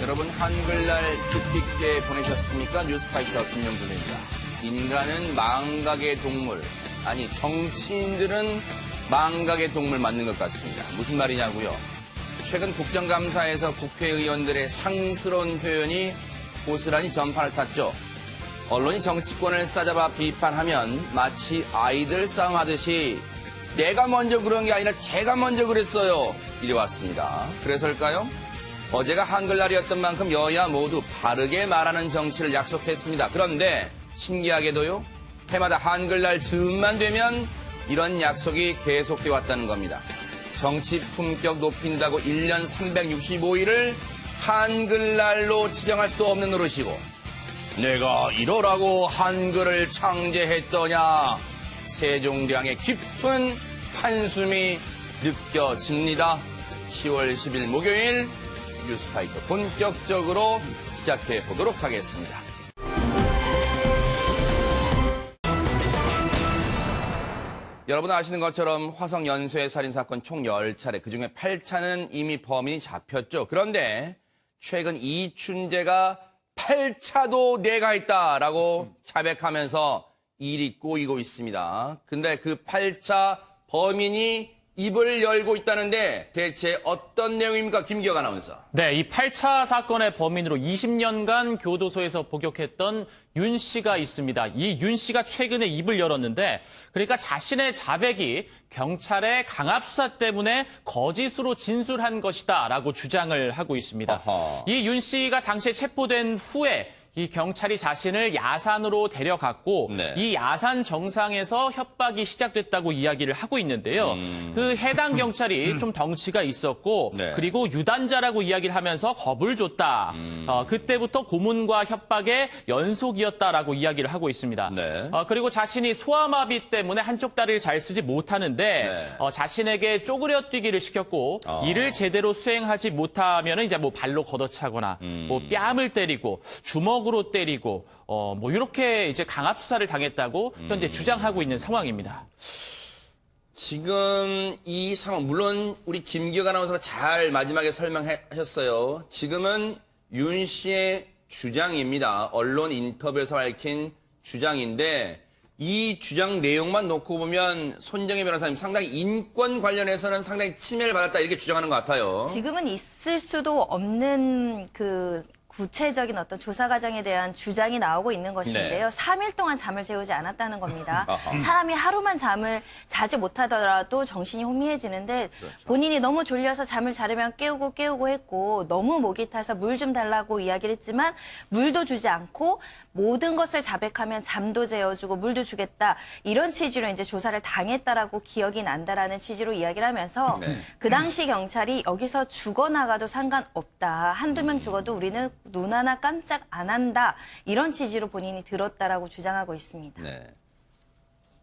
여러분 한글날 뜻깊게 보내셨습니까? 뉴스파이터 김영준입니다. 인간은 망각의 동물, 아니 정치인들은 망각의 동물 맞는 것 같습니다. 무슨 말이냐고요? 최근 국정감사에서 국회의원들의 상스러운 표현이 고스란히 전파를 탔죠. 언론이 정치권을 싸잡아 비판하면 마치 아이들 싸움하듯이 내가 먼저 그런 게 아니라 제가 먼저 그랬어요. 이래 왔습니다. 그래서일까요? 어제가 한글날이었던 만큼 여야 모두 바르게 말하는 정치를 약속했습니다. 그런데 신기하게도요. 해마다 한글날 즈음만 되면 이런 약속이 계속돼 왔다는 겁니다. 정치 품격 높인다고 1년 365일을 한글날로 지정할 수도 없는 노릇이고 내가 이러라고 한글을 창제했더냐 세종대왕의 깊은 한숨이 느껴집니다. 10월 10일 목요일 뉴스파이터 본격적으로 시작해 보도록 하겠습니다. 여러분 아시는 것처럼 화성 연쇄 살인사건 총 10차례, 그중에 8차는 이미 범인이 잡혔죠. 그런데 최근 이춘재가 8차도 내가 했다라고 자백하면서 일이 꼬이고 있습니다. 근데 그 8차 범인이 입을 열고 있다는데 대체 어떤 내용입니까? 김기혁 아나운서. 네, 이 8차 사건의 범인으로 20년간 교도소에서 복역했던 윤 씨가 있습니다. 이 윤 씨가 최근에 입을 열었는데 그러니까 자신의 자백이 경찰의 강압 수사 때문에 거짓으로 진술한 것이다라고 주장을 하고 있습니다. 이 윤 씨가 당시에 체포된 후에 이 경찰이 자신을 야산으로 데려갔고 네. 이 야산 정상에서 협박이 시작됐다고 이야기를 하고 있는데요. 그 해당 경찰이 좀 덩치가 있었고 네. 그리고 유단자라고 이야기를 하면서 겁을 줬다. 그때부터 고문과 협박의 연속이었다라고 이야기를 하고 있습니다. 네. 그리고 자신이 소아마비 때문에 한쪽 다리를 잘 쓰지 못하는데 네. 자신에게 쪼그려 뛰기를 시켰고 이를 제대로 수행하지 못하면 이제 뭐 발로 걷어차거나 뭐 뺨을 때리고 주먹으로 때리고 뭐 이렇게 이제 강압 수사를 당했다고 현재 주장하고 있는 상황입니다. 지금 이 상황, 물론 우리 김기혁 아나운서가 잘 마지막에 설명하셨어요. 지금은 윤 씨의 주장입니다. 언론 인터뷰에서 밝힌 주장인데 이 주장 내용만 놓고 보면 손정혜 변호사님 상당히 인권 관련해서는 상당히 침해를 받았다 이렇게 주장하는 것 같아요. 지금은 있을 수도 없는 그 구체적인 어떤 조사 과정에 대한 주장이 나오고 있는 것인데요. 네. 3일 동안 잠을 재우지 않았다는 겁니다. 사람이 하루만 잠을 자지 못하더라도 정신이 혼미해지는데 그렇죠. 본인이 너무 졸려서 잠을 자려면 깨우고 했고 너무 목이 타서 물 좀 달라고 이야기를 했지만 물도 주지 않고 모든 것을 자백하면 잠도 재워주고 물도 주겠다. 이런 취지로 이제 조사를 당했다라고 기억이 난다라는 취지로 이야기를 하면서 네. 그 당시 경찰이 여기서 죽어나가도 상관없다. 한두 명 죽어도 우리는 눈 하나 깜짝 안 한다. 이런 취지로 본인이 들었다라고 주장하고 있습니다. 네.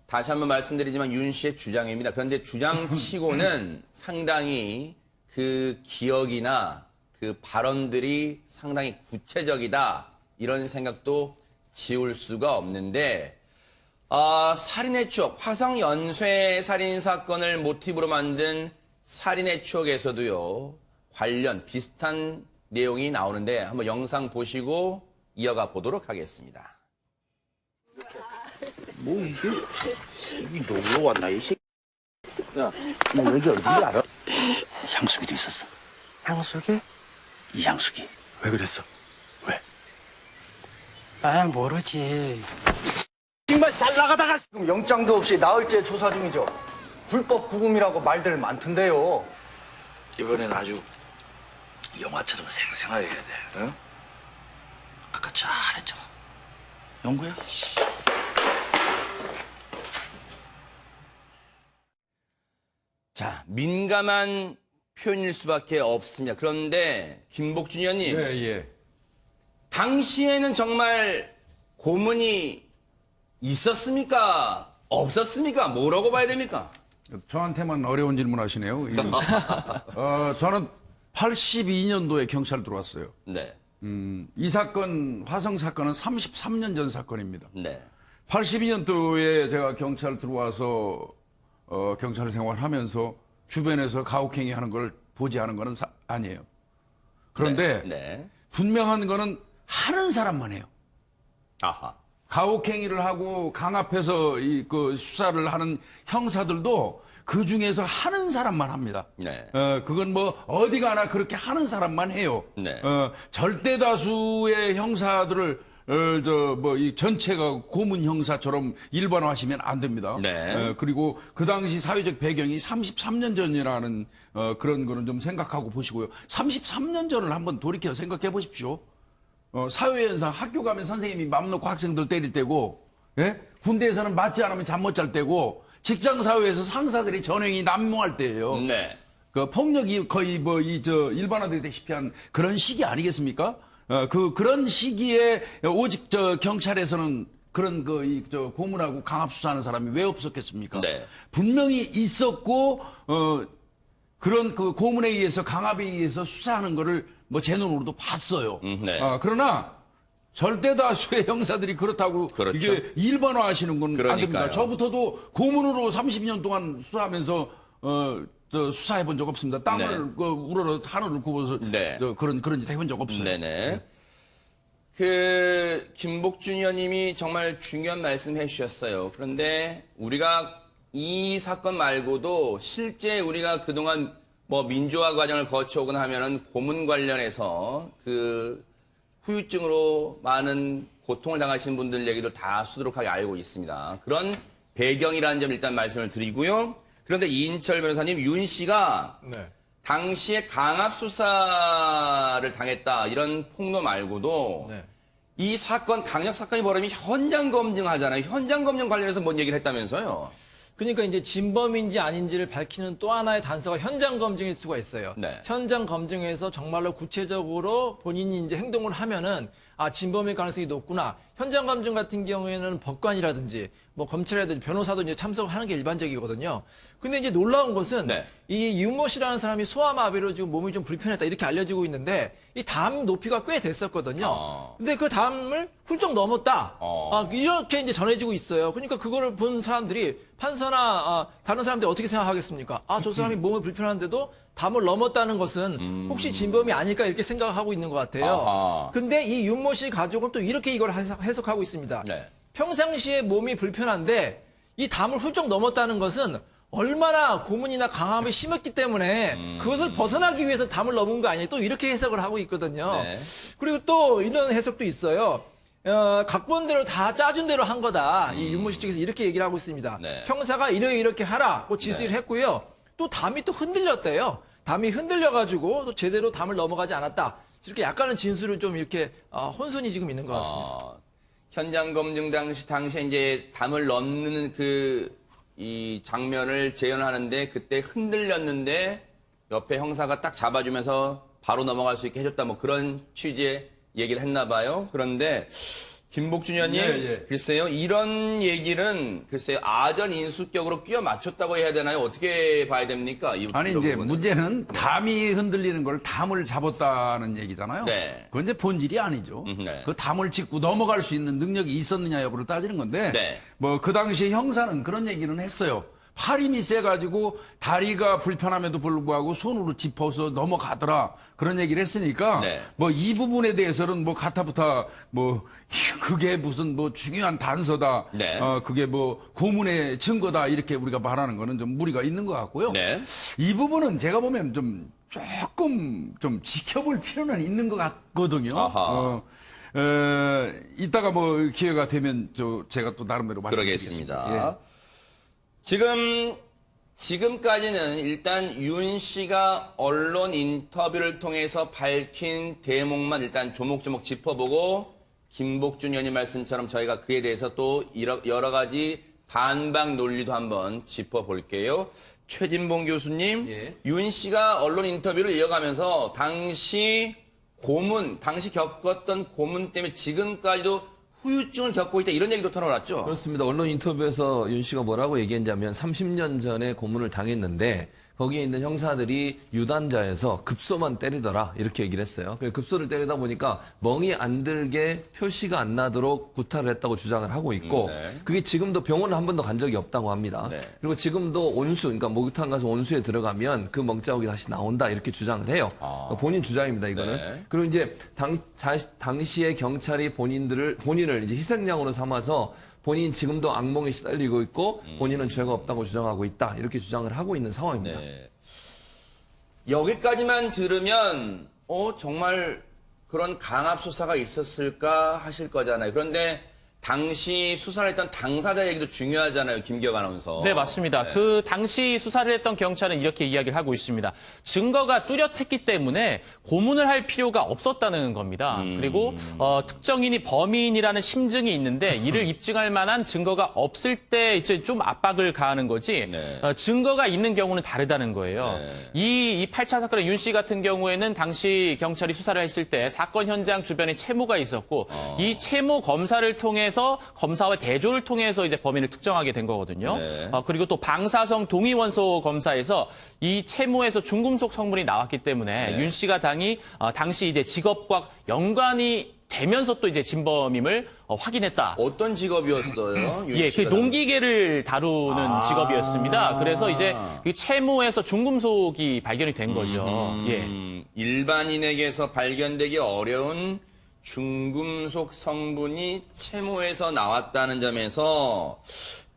다시 한번 말씀드리지만 윤 씨의 주장입니다. 그런데 주장치고는 상당히 그 기억이나 그 발언들이 상당히 구체적이다. 이런 생각도 지울 수가 없는데 살인의 추억, 화성 연쇄 살인 사건을 모티브로 만든 살인의 추억에서도요. 관련 비슷한 내용이 나오는데 한번 영상 보시고 이어가 보도록 하겠습니다. 뭐 이게 놀러 왔나 이 새끼. 야, 너 여기 어딘지 알아? 향수기도 있었어. 향수기? 이 향수기. 왜 그랬어? 왜? 나야 모르지. 정말 잘 나가다가 지금 영장도 없이 나흘째 조사 중이죠. 불법 구금이라고 말들 많던데요. 이번엔 아주 영화처럼 생생하게 해야 돼. 응? 아까 잘했잖아. 영구야? 자, 민감한 표현일 수밖에 없습니다. 그런데 김복준 의원님, 당시에는 정말 고문이 있었습니까? 없었습니까? 뭐라고 봐야 됩니까? 저한테만 어려운 질문 하시네요. 저는 82년도에 경찰 들어왔어요. 네, 이 사건, 화성 사건은 33년 전 사건입니다. 네, 82년도에 제가 경찰 들어와서 경찰 생활하면서 주변에서 가혹행위 하는 걸 보지 않은 거는 아니에요. 그런데 네. 분명한 거는 하는 사람만 해요. 아하. 가혹행위를 하고 강압해서 그 수사를 하는 형사들도 그 중에서 하는 사람만 합니다. 네. 그건 뭐 어디 가나 그렇게 하는 사람만 해요. 네. 절대 다수의 형사들을 이 전체가 고문 형사처럼 일반화하시면 안 됩니다. 네. 그리고 그 당시 사회적 배경이 33년 전이라는 그런 거는 좀 생각하고 보시고요. 33년 전을 한번 돌이켜 생각해 보십시오. 사회현상 학교 가면 선생님이 맘 놓고 학생들 때릴 때고, 예? 군대에서는 맞지 않으면 잠 못 잘 때고, 직장 사회에서 상사들이 전횡이 난무할 때예요. 네. 그 폭력이 거의 일반화되다시피 한 그런 시기 아니겠습니까? 그런 시기에 오직 경찰에서는 그런 고문하고 강압 수사하는 사람이 왜 없었겠습니까? 네. 분명히 있었고, 그런 그 고문에 의해서 강압에 의해서 수사하는 거를 뭐 제 눈으로도 봤어요. 네. 그러나 절대 다수의 형사들이 그렇다고 그렇죠. 이게 일반화하시는 건 안 그러니까요. 됩니다. 저부터도 고문으로 30년 동안 수사하면서 수사해 본 적 없습니다. 땅을 네. 우러러 하늘을 굽어서 네. 그런 짓 해본 적 없어요. 네네. 김복준 의원님이 정말 중요한 말씀 해주셨어요. 그런데 우리가 이 사건 말고도 실제 우리가 그동안 뭐 민주화 과정을 거쳐오거나 하면은 고문 관련해서 그 후유증으로 많은 고통을 당하시는 분들 얘기도 다 수두룩하게 알고 있습니다. 그런 배경이라는 점 일단 말씀을 드리고요. 그런데 이인철 변호사님, 윤 씨가 당시에 강압 수사를 당했다 이런 폭로 말고도 이 사건 강력 사건이 벌어지면 현장 검증하잖아요. 현장 검증 관련해서 뭔 얘기를 했다면서요? 그러니까 이제 진범인지 아닌지를 밝히는 또 하나의 단서가 현장 검증일 수가 있어요. 네. 현장 검증에서 정말로 구체적으로 본인이 이제 행동을 하면은 진범일 가능성이 높구나. 현장 검증 같은 경우에는 법관이라든지 뭐 검찰이라든지 변호사도 이제 참석하는 게 일반적이거든요. 근데 이제 놀라운 것은 네. 이 윤모 씨라는 사람이 소아마비로 지금 몸이 좀 불편했다 이렇게 알려지고 있는데 이 담 높이가 꽤 됐었거든요. 근데 그 담을 훌쩍 넘었다. 이렇게 이제 전해지고 있어요. 그러니까 그거를 본 사람들이 판사나 다른 사람들이 어떻게 생각하겠습니까? 저 사람이 몸이 불편한데도 담을 넘었다는 것은 혹시 진범이 아닐까 이렇게 생각하고 있는 것 같아요. 근데 이 윤모 씨 가족은 또 이렇게 이걸 해석하고 있습니다. 네. 평상시에 몸이 불편한데 이 담을 훌쩍 넘었다는 것은 얼마나 고문이나 강압이 심했기 때문에 그것을 벗어나기 위해서 담을 넘은 거 아니에요. 또 이렇게 해석을 하고 있거든요. 네. 그리고 또 이런 해석도 있어요. 각본대로 다 짜준 대로 한 거다. 이 윤모 씨 측에서 이렇게 얘기를 하고 있습니다. 네. 형사가 이렇게 하라. 고 지시를 했고요. 또 담이 또 흔들렸대요. 담이 흔들려가지고 또 제대로 담을 넘어가지 않았다. 이렇게 약간은 진술을 좀 이렇게 혼선이 지금 있는 것 같습니다. 현장 검증 당시에 이제 담을 넘는 이 장면을 재현하는데 그때 흔들렸는데 옆에 형사가 딱 잡아주면서 바로 넘어갈 수 있게 해줬다. 뭐 그런 취지의 얘기를 했나 봐요. 그런데 김복준 의원님, 예. 글쎄요, 이런 얘기는 글쎄요, 아전 인수격으로 끼워 맞췄다고 해야 되나요? 어떻게 봐야 됩니까? 아니 이런 이제 부분은. 문제는 담이 흔들리는 걸 담을 잡았다는 얘기잖아요. 네. 그건 이제 본질이 아니죠. 네. 그 담을 짚고 넘어갈 수 있는 능력이 있었느냐 여부를 따지는 건데 네. 뭐 그 당시에 형사는 그런 얘기는 했어요. 팔 힘이 세가지고 다리가 불편함에도 불구하고 손으로 짚어서 넘어가더라 그런 얘기를 했으니까 네. 뭐 이 부분에 대해서는 뭐 가타부타 뭐 그게 무슨 뭐 중요한 단서다. 네. 그게 뭐 고문의 증거다 이렇게 우리가 말하는 거는 좀 무리가 있는 것 같고요. 네. 이 부분은 제가 보면 좀 조금 좀 지켜볼 필요는 있는 것 같거든요. 아하. 이따가 뭐 기회가 되면 제가 또 나름대로 말씀드리겠습니다. 그러겠습니다. 예. 지금까지는 일단 윤 씨가 언론 인터뷰를 통해서 밝힌 대목만 일단 조목조목 짚어보고 김복준 의원님 말씀처럼 저희가 그에 대해서 또 여러 가지 반박 논리도 한번 짚어볼게요. 최진봉 교수님, 예. 윤 씨가 언론 인터뷰를 이어가면서 당시 겪었던 고문 때문에 지금까지도 후유증을 겪고 있다 이런 얘기도 털어놨죠. 그렇습니다. 언론 인터뷰에서 윤 씨가 뭐라고 얘기했냐면 30년 전에 고문을 당했는데 거기에 있는 형사들이 유단자에서 급소만 때리더라 이렇게 얘기를 했어요. 급소를 때리다 보니까 멍이 안 들게 표시가 안 나도록 구타를 했다고 주장을 하고 있고 네. 그게 지금도 병원을 한 번도 간 적이 없다고 합니다. 네. 그리고 지금도 온수, 그러니까 목욕탕 가서 온수에 들어가면 그 멍자국이 다시 나온다 이렇게 주장을 해요. 본인 주장입니다, 이거는. 네. 그리고 이제 당시에 경찰이 본인을 이제 희생양으로 삼아서 본인 지금도 악몽에 시달리고 있고 본인은 죄가 없다고 주장하고 있다 이렇게 주장을 하고 있는 상황입니다. 네. 여기까지만 들으면 정말 그런 강압 수사가 있었을까 하실 거잖아요. 그런데 당시 수사를 했던 당사자 얘기도 중요하잖아요. 김기혁 아나운서. 네, 맞습니다. 네. 그 당시 수사를 했던 경찰은 이렇게 이야기를 하고 있습니다. 증거가 뚜렷했기 때문에 고문을 할 필요가 없었다는 겁니다. 그리고 특정인이 범인이라는 심증이 있는데 이를 입증할 만한 증거가 없을 때 이제 좀 압박을 가하는 거지 네. 증거가 있는 경우는 다르다는 거예요. 네. 이 8차 사건의 윤 씨 같은 경우에는 당시 경찰이 수사를 했을 때 사건 현장 주변에 채모가 있었고 이 채모 검사를 통해서 검사와 대조를 통해서 이제 범인을 특정하게 된 거거든요. 네. 그리고 또 방사성 동위원소 검사에서 이 채모에서 중금속 성분이 나왔기 때문에 네. 윤 씨가 당시 이제 직업과 연관이 되면서 또 이제 진범임을 확인했다. 어떤 직업이었어요? 윤 예, 그 씨가 농기계를 다루는 직업이었습니다. 그래서 이제 그 채모에서 중금속이 발견이 된 거죠. 예. 일반인에게서 발견되기 어려운 중금속 성분이 채모에서 나왔다는 점에서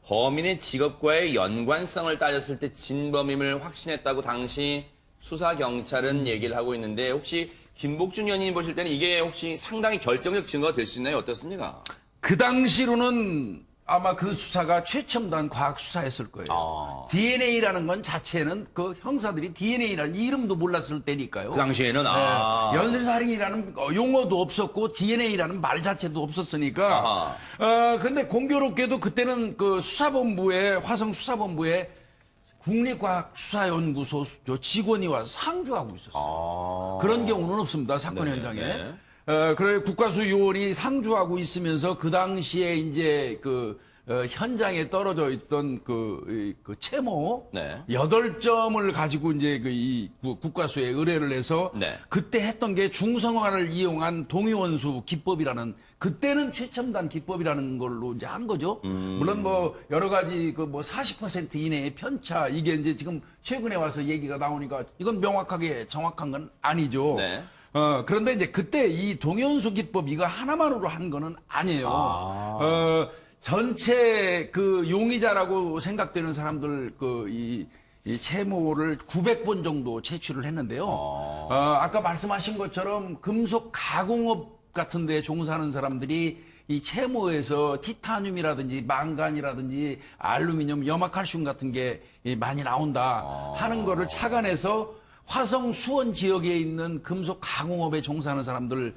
범인의 직업과의 연관성을 따졌을 때 진범임을 확신했다고 당시 수사 경찰은 얘기를 하고 있는데 혹시 김복준 의원님 보실 때는 이게 혹시 상당히 결정적 증거가 될 수 있나요? 어떻습니까? 그 당시로는 아마 그 수사가 최첨단 과학 수사였을 거예요. DNA라는 건 자체는 그 형사들이 DNA라는 이름도 몰랐을 때니까요. 그 당시에는 연쇄살인이라는 용어도 없었고 DNA라는 말 자체도 없었으니까. 근데 공교롭게도 그때는 그 수사본부에 화성 수사본부에 국립과학수사연구소 직원이 와서 상주하고 있었어요. 그런 경우는 없습니다. 사건 현장에. 그래 국가수 요원이 상주하고 있으면서 그 당시에 이제 현장에 떨어져 있던 그 채모 네. 8점을 가지고 이제 이 국가수에 의뢰를 해서 네. 그때 했던 게 중성화를 이용한 동위원수 기법이라는 그때는 최첨단 기법이라는 걸로 이제 한 거죠. 물론 뭐 여러 가지 40% 이내의 편차 이게 이제 지금 최근에 와서 얘기가 나오니까 이건 명확하게 정확한 건 아니죠. 네. 그런데 이제 그때 이 동위원수 기법 이거 하나만으로 한 거는 아니에요. 전체 그 용의자라고 생각되는 사람들 이 채모를 900번 정도 채취를 했는데요. 아까 말씀하신 것처럼 금속 가공업 같은 데 종사하는 사람들이 이 채모에서 티타늄이라든지 망간이라든지 알루미늄, 염화칼슘 같은 게 많이 나온다 하는 거를 착안해서 화성 수원 지역에 있는 금속 가공업에 종사하는 사람들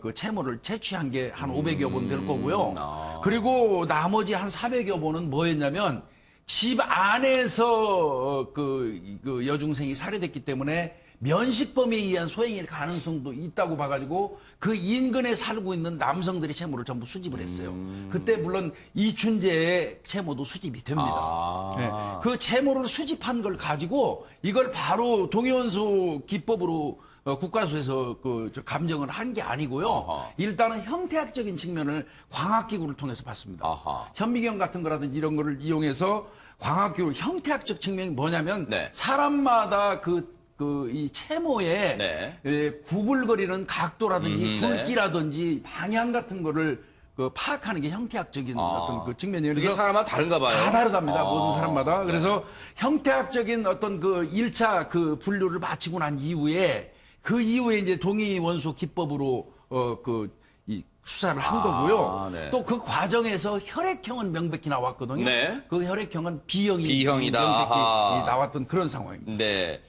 그 채모를 채취한 게 한 500여 번 될 거고요. 그리고 나머지 한 400여 번은 뭐였냐면 집 안에서 그 여중생이 살해됐기 때문에 면식범에 의한 소행일 가능성도 있다고 봐가지고 그 인근에 살고 있는 남성들의 채모를 전부 수집을 했어요. 그때 물론 이춘재의 채모도 수집이 됩니다. 네. 그 채모를 수집한 걸 가지고 이걸 바로 동위원소 기법으로 국가수에서 감정을 한 게 아니고요. 일단은 형태학적인 측면을 광학기구를 통해서 봤습니다. 현미경 같은 거라든지 이런 거를 이용해서 광학기구 형태학적 측면이 뭐냐면 네. 사람마다 이 채모에 네. 구불거리는 각도라든지 굵기라든지 방향 같은 거를 파악하는 게 형태학적인 어떤 그 측면이에요. 그게 그래서 사람마다 다른가 봐요. 다 다르답니다. 모든 사람마다. 그래서 형태학적인 어떤 1차 분류를 마치고 난 이후에 그 이후에 이제 동위원소 기법으로 이 수사를 한 거고요. 네. 또 그 과정에서 혈액형은 명백히 나왔거든요. 네. 그 혈액형은 B형이다. B형이다. 나왔던 그런 상황입니다. 네.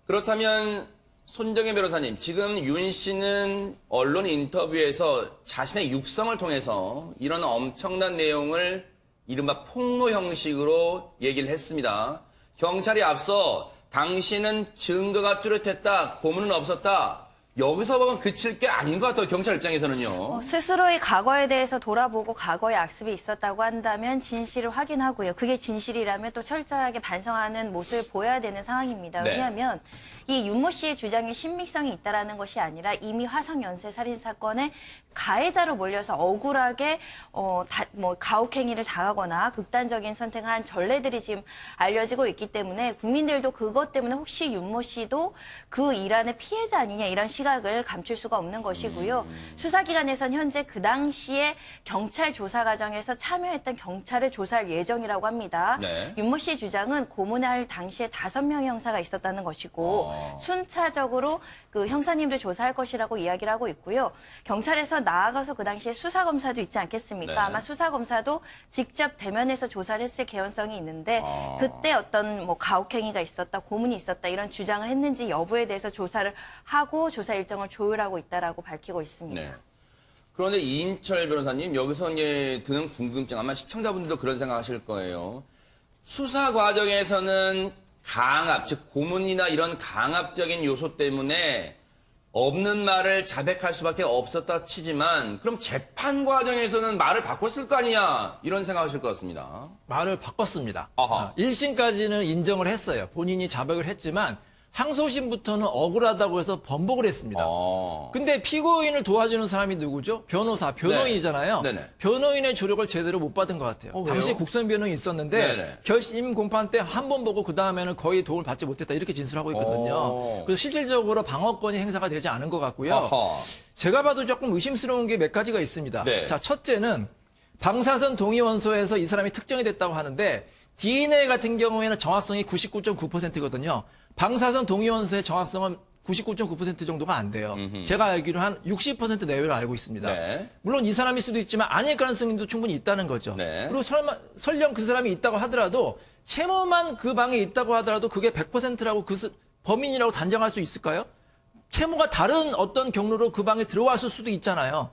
그렇다면 손정혜 변호사님, 지금 윤 씨는 언론 인터뷰에서 자신의 육성을 통해서 이런 엄청난 내용을 이른바 폭로 형식으로 얘기를 했습니다. 경찰이 앞서 당신은 증거가 뚜렷했다, 고문은 없었다, 여기서 그칠 게 아닌 것 같아요. 경찰 입장에서는요. 스스로의 과거에 대해서 돌아보고 과거의 악습이 있었다고 한다면 진실을 확인하고요. 그게 진실이라면 또 철저하게 반성하는 모습을 보여야 되는 상황입니다. 네. 왜냐하면 이 윤모 씨의 주장에 신빙성이 있다라는 것이 아니라 이미 화성 연쇄 살인 사건의 가해자로 몰려서 억울하게 가혹행위를 당하거나 극단적인 선택을 한 전례들이 지금 알려지고 있기 때문에 국민들도 그것 때문에 혹시 윤모 씨도 그 일환의 피해자 아니냐 이런 시각을 감출 수가 없는 것이고요. 수사기관에서는 현재 그 당시에 경찰 조사 과정에서 참여했던 경찰을 조사할 예정이라고 합니다. 네. 윤모 씨 주장은 고문할 당시에 5명의 형사가 있었다는 것이고 순차적으로 그 형사님도 조사할 것이라고 이야기를 하고 있고요. 경찰에서 나아가서 그 당시에 수사검사도 있지 않겠습니까? 네. 아마 수사검사도 직접 대면해서 조사를 했을 개연성이 있는데 그때 어떤 가혹행위가 있었다, 고문이 있었다 이런 주장을 했는지 여부에 대해서 조사를 하고 조사 일정을 조율하고 있다라고 밝히고 있습니다. 네. 그런데 이인철 변호사님, 여기서 이제 드는 궁금증, 아마 시청자분들도 그런 생각하실 거예요. 수사 과정에서는 강압, 즉 고문이나 이런 강압적인 요소 때문에 없는 말을 자백할 수밖에 없었다 치지만 그럼 재판 과정에서는 말을 바꿨을 거 아니냐 이런 생각하실 것 같습니다. 말을 바꿨습니다. 아하. 1심까지는 인정을 했어요. 본인이 자백을 했지만 항소심부터는 억울하다고 해서 번복을 했습니다. 근데 피고인을 도와주는 사람이 누구죠? 변호사, 변호인이잖아요. 네. 네네. 변호인의 조력을 제대로 못 받은 것 같아요. 왜요? 당시 국선 변호인이 있었는데 네네. 결심 공판 때 한 번 보고 그 다음에는 거의 도움을 받지 못했다 이렇게 진술하고 있거든요. 그래서 실질적으로 방어권이 행사가 되지 않은 것 같고요. 아하. 제가 봐도 조금 의심스러운 게 몇 가지가 있습니다. 네. 자, 첫째는 방사선 동의 원소에서 이 사람이 특정이 됐다고 하는데 DNA 같은 경우에는 정확성이 99.9%거든요. 방사선 동의 원소의 정확성은 99.9% 정도가 안 돼요. 제가 알기로 한 60% 내외로 알고 있습니다. 네. 물론 이 사람일 수도 있지만 아닐 가능성도 충분히 있다는 거죠. 네. 그리고 설령 그 사람이 있다고 하더라도 채모만 그 방에 있다고 하더라도 그게 100%라고 범인이라고 단정할 수 있을까요? 채모가 다른 어떤 경로로 그 방에 들어왔을 수도 있잖아요.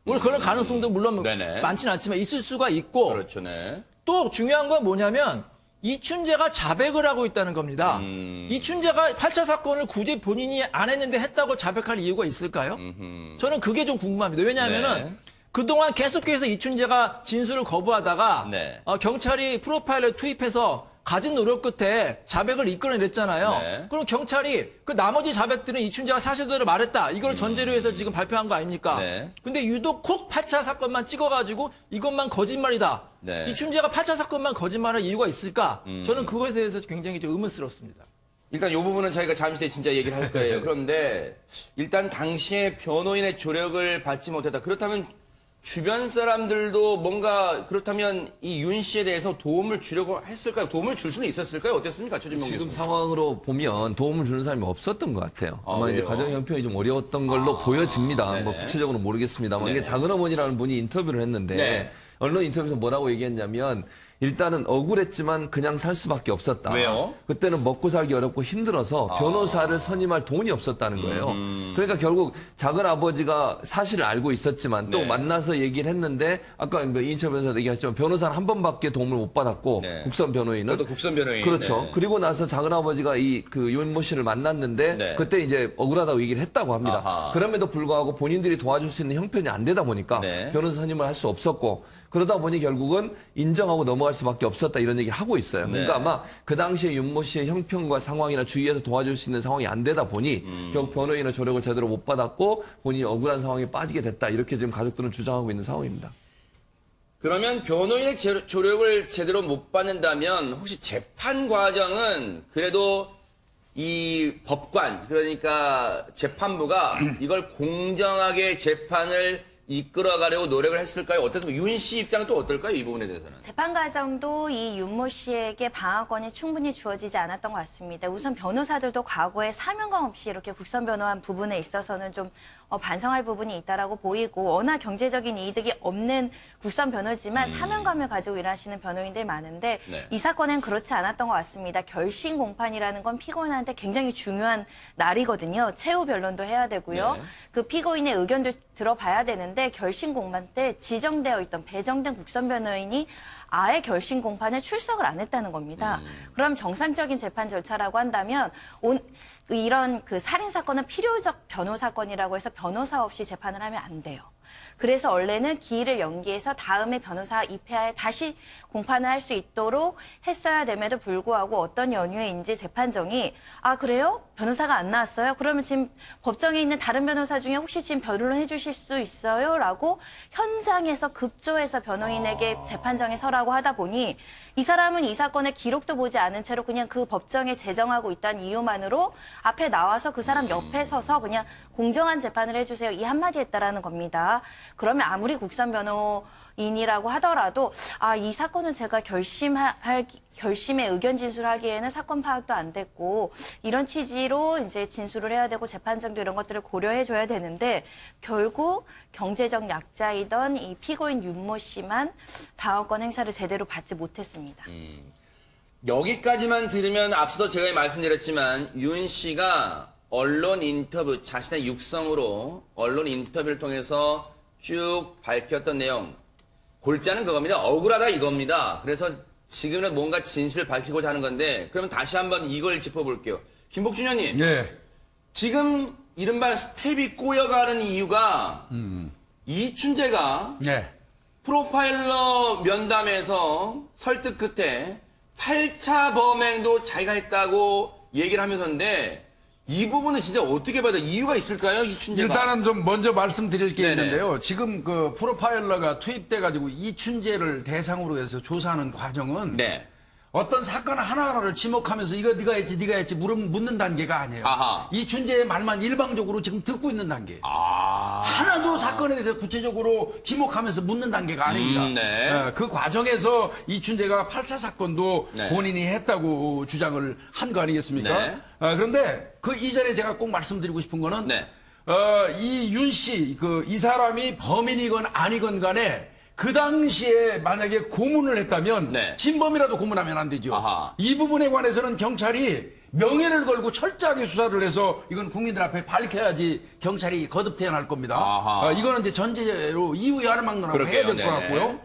물론 그런 가능성도 물론 네네. 많지는 않지만 있을 수가 있고 그렇죠, 네. 또 중요한 건 뭐냐면 이춘재가 자백을 하고 있다는 겁니다. 이춘재가 8차 사건을 굳이 본인이 안 했는데 했다고 자백할 이유가 있을까요? 저는 그게 좀 궁금합니다. 왜냐하면은 네. 그동안 계속해서 이춘재가 진술을 거부하다가 네. 경찰이 프로파일을 투입해서 가진 노력 끝에 자백을 이끌어냈잖아요. 네. 그럼 경찰이 그 나머지 자백들은 이춘재가 사실대로 말했다. 이걸 전제로 해서 지금 발표한 거 아닙니까? 네. 근데 유독 콕 8차 사건만 찍어가지고 이것만 거짓말이다. 네. 이춘재가 8차 사건만 거짓말할 이유가 있을까? 저는 그것에 대해서 굉장히 좀 의문스럽습니다. 일단 이 부분은 저희가 잠시 뒤에 진짜 얘기를 할 거예요. 그런데 일단 당시에 변호인의 조력을 받지 못했다. 그렇다면 주변 사람들도 뭔가 그렇다면 이 윤 씨에 대해서 도움을 주려고 했을까요? 도움을 줄 수는 있었을까요? 어땠습니까? 최진봉 지금 교수님. 상황으로 보면 도움을 주는 사람이 없었던 것 같아요. 아마 이제 왜요? 가정 형편이 좀 어려웠던 걸로 보여집니다. 네네. 뭐 구체적으로 모르겠습니다만 네네. 이게 작은 어머니라는 분이 인터뷰를 했는데 네. 언론 인터뷰에서 뭐라고 얘기했냐면 일단은 억울했지만 그냥 살 수밖에 없었다. 왜요? 그때는 먹고 살기 어렵고 힘들어서 변호사를 선임할 돈이 없었다는 거예요. 그러니까 결국 작은 아버지가 사실을 알고 있었지만 또 네. 만나서 얘기를 했는데 아까 이인철 변호사 얘기하셨지만 변호사는 한 번밖에 도움을 못 받았고 네. 국선 변호인은 그것도 국선 변호인. 그렇죠. 네. 그리고 나서 작은 아버지가 그 윤모 씨를 만났는데 네. 그때 이제 억울하다고 얘기를 했다고 합니다. 아하. 그럼에도 불구하고 본인들이 도와줄 수 있는 형편이 안 되다 보니까 네. 변호사 선임을 할 수 없었고 그러다 보니 결국은 인정하고 넘어갈 수밖에 없었다 이런 얘기를 하고 있어요. 네. 그러니까 아마 그 당시에 윤모 씨의 형편과 상황이나 주위에서 도와줄 수 있는 상황이 안 되다 보니 결국 변호인의 조력을 제대로 못 받았고 본인이 억울한 상황에 빠지게 됐다 이렇게 지금 가족들은 주장하고 있는 상황입니다. 그러면 변호인의 조력을 제대로 못 받는다면 혹시 재판 과정은 그래도 이 법관 그러니까 재판부가 이걸 공정하게 재판을 이끌어가려고 노력을 했을까요? 어떻습니까? 윤 씨 입장은 또 어떨까요? 이 부분에 대해서는. 재판 과정도 이 윤모 씨에게 방어권이 충분히 주어지지 않았던 것 같습니다. 우선 변호사들도 과거에 사명감 없이 이렇게 국선 변호한 부분에 있어서는 좀 반성할 부분이 있다라고 보이고 워낙 경제적인 이득이 없는 국선 변호지만 사명감을 가지고 일하시는 변호인들이 많은데 네. 이 사건은 그렇지 않았던 것 같습니다. 결심 공판이라는 건 피고인한테 굉장히 중요한 날이거든요. 최후 변론도 해야 되고요. 네. 그 피고인의 의견도 들어봐야 되는데 결심 공판 때 지정되어 있던 배정된 국선 변호인이 아예 결심 공판에 출석을 안 했다는 겁니다. 그럼 정상적인 재판 절차라고 한다면 이런 그 살인 사건은 필요적 변호 사건이라고 해서 변호사 없이 재판을 하면 안 돼요. 그래서 원래는 기일을 연기해서 다음에 변호사 입회하에 다시 공판을 할 수 있도록 했어야 됨에도 불구하고 어떤 연유에인지 재판정이 아 그래요? 변호사가 안 나왔어요? 그러면 지금 법정에 있는 다른 변호사 중에 혹시 지금 변론을 해주실 수 있어요? 라고 현장에서 급조해서 변호인에게 재판정에 서라고 하다 보니 이 사람은 이 사건의 기록도 보지 않은 채로 그냥 그 법정에 제정하고 있다는 이유만으로 앞에 나와서 그 사람 옆에 서서 그냥 공정한 재판을 해주세요. 이 한마디 했다라는 겁니다. 그러면 아무리 국선 변호인이라고 하더라도 아, 이 사건은 제가 결심에 의견 진술하기에는 사건 파악도 안 됐고 이런 취지로 이제 진술을 해야 되고 재판정도 이런 것들을 고려해 줘야 되는데 결국 경제적 약자이던 이 피고인 윤모 씨만 방어권 행사를 제대로 받지 못했습니다. 여기까지만 들으면 앞서도 제가 말씀드렸지만 윤 씨가 언론 인터뷰, 자신의 육성으로 언론 인터뷰를 통해서 쭉 밝혔던 내용, 골자는 그겁니다. 억울하다 이겁니다. 그래서 지금은 뭔가 진실을 밝히고자 하는 건데, 그러면 다시 한번 이걸 짚어볼게요. 김복준 의원님. 네. 지금 이른바 스텝이 꼬여가는 이유가 이춘재가 네. 프로파일러 면담에서 설득 끝에 8차 범행도 자기가 했다고 얘기를 하면서인데 이 부분은 진짜 어떻게 봐도 이유가 있을까요? 이춘재가. 일단은 좀 먼저 말씀드릴 게 네네. 있는데요. 지금 그 프로파일러가 투입돼가지고 이춘재를 대상으로 해서 조사하는 과정은 네. 어떤 사건 하나하나를 지목하면서 이거 네가 했지 묻는 단계가 아니에요. 아하. 이춘재의 말만 일방적으로 지금 듣고 있는 단계. 하나도 사건에 대해서 구체적으로 지목하면서 묻는 단계가 아닙니다. 네. 그 과정에서 이춘재가 8차 사건도 네. 본인이 했다고 주장을 한 거 아니겠습니까? 네. 그런데 그 이전에 제가 꼭 말씀드리고 싶은 거는 네. 이 윤 씨, 이 사람이 범인이건 아니건 간에 그 당시에 만약에 고문을 했다면 네. 진범이라도 고문하면 안 되죠. 아하. 이 부분에 관해서는 경찰이 명예를 걸고 철저하게 수사를 해서 이건 국민들 앞에 밝혀야지 경찰이 거듭태어날 겁니다. 아하. 이거는 이제 전제로 이후에 하르망노라고 해야 그럴게요. 될 것 네. 같고요.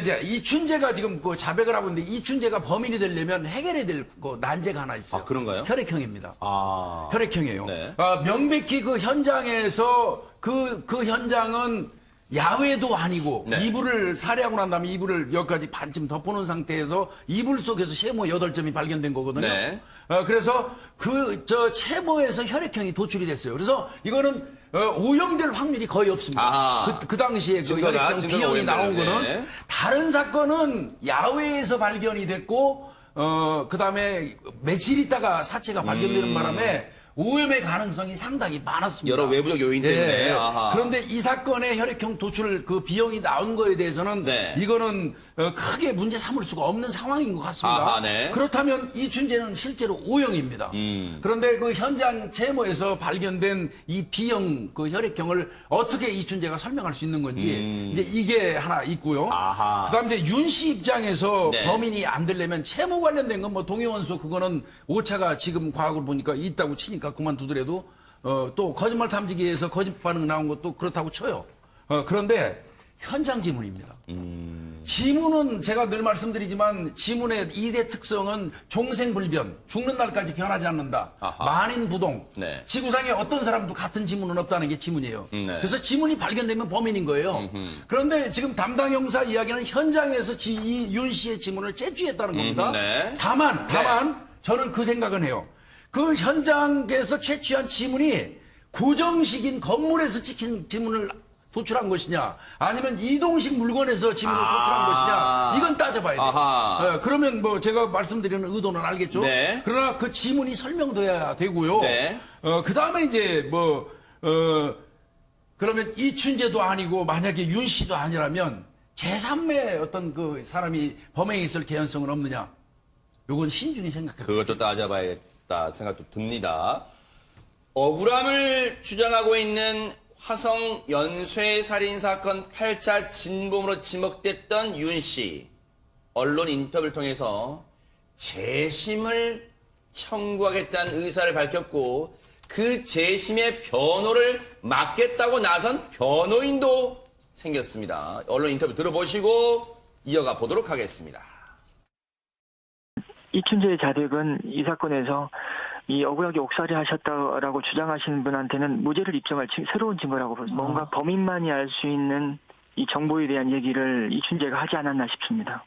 이제 이춘재가 지금 그 자백을 하고 있는데 이춘재가 범인이 되려면 해결해야 될 그 난제가 하나 있어요. 아, 그런가요? 혈액형입니다. 아. 혈액형이에요. 네. 명백히 그 현장에서 그 현장은 야외도 아니고 네. 이불을 살해하고 난 다음에 이불을 여기까지 반쯤 덮어놓은 상태에서 이불 속에서 채모 8점이 발견된 거거든요. 네. 그래서 채모에서 혈액형이 도출이 됐어요. 그래서 이거는 오염될 확률이 거의 없습니다. 아하. 그 당시에 그 증거가 혈액형 비형이 나온 거는 네. 다른 사건은 야외에서 발견이 됐고 그 다음에 며칠 있다가 사체가 발견되는 바람에 오염의 가능성이 상당히 많았습니다. 여러 외부적 요인 때문에. 아하. 그런데 이 사건의 혈액형 도출 그 비형이 나온 거에 대해서는 네. 이거는 크게 문제 삼을 수가 없는 상황인 것 같습니다. 아하, 네. 그렇다면 이춘재는 실제로 O형입니다. 그런데 그 현장 채모에서 발견된 이 B형 그 혈액형을 어떻게 이춘재가 설명할 수 있는 건지 이제 이게 하나 있고요. 아하. 그다음 이제 윤 씨 입장에서 네. 범인이 안 되려면 채모 관련된 건 뭐 동의원수 그거는 오차가 지금 과학을 보니까 있다고 치니까 그만두더라도 또 거짓말 탐지기에서 거짓 반응 나온 것도 그렇다고 쳐요. 그런데 현장 지문입니다. 지문은 제가 늘 말씀드리지만 지문의 2대 특성은 종생불변, 죽는 날까지 변하지 않는다. 아하. 만인부동. 네. 지구상에 어떤 사람도 같은 지문은 없다는 게 지문이에요. 네. 그래서 지문이 발견되면 범인인 거예요. 그런데 지금 담당 형사 이야기는 현장에서 이 윤 씨의 지문을 채취했다는 겁니다. 네. 다만 저는 그 생각은 해요. 그 현장에서 채취한 지문이 고정식인 건물에서 찍힌 지문을 도출한 것이냐 아니면 이동식 물건에서 지문을 도출한 것이냐 이건 따져봐야 돼요. 아하. 그러면 뭐 제가 말씀드리는 의도는 알겠죠. 네. 그러나 그 지문이 설명돼야 되고요. 네. 그다음에 이제 그러면 이춘재도 아니고 만약에 윤 씨도 아니라면 제3의 어떤 그 사람이 범행에 있을 개연성은 없느냐. 요건 신중히 생각해. 그것도 따져봐야겠다 생각도 듭니다. 억울함을 주장하고 있는 화성 연쇄 살인 사건 8차 진범으로 지목됐던 윤 씨. 언론 인터뷰를 통해서 재심을 청구하겠다는 의사를 밝혔고 그 재심의 변호를 맡겠다고 나선 변호인도 생겼습니다. 언론 인터뷰 들어보시고 이어가 보도록 하겠습니다. 이춘재의 자백은 이 사건에서 이 억울하게 옥살이 하셨다라고 주장하시는 분한테는 무죄를 입증할 새로운 증거라고 보습니다. 뭔가 범인만이 알 수 있는 이 정보에 대한 얘기를 이춘재가 하지 않았나 싶습니다.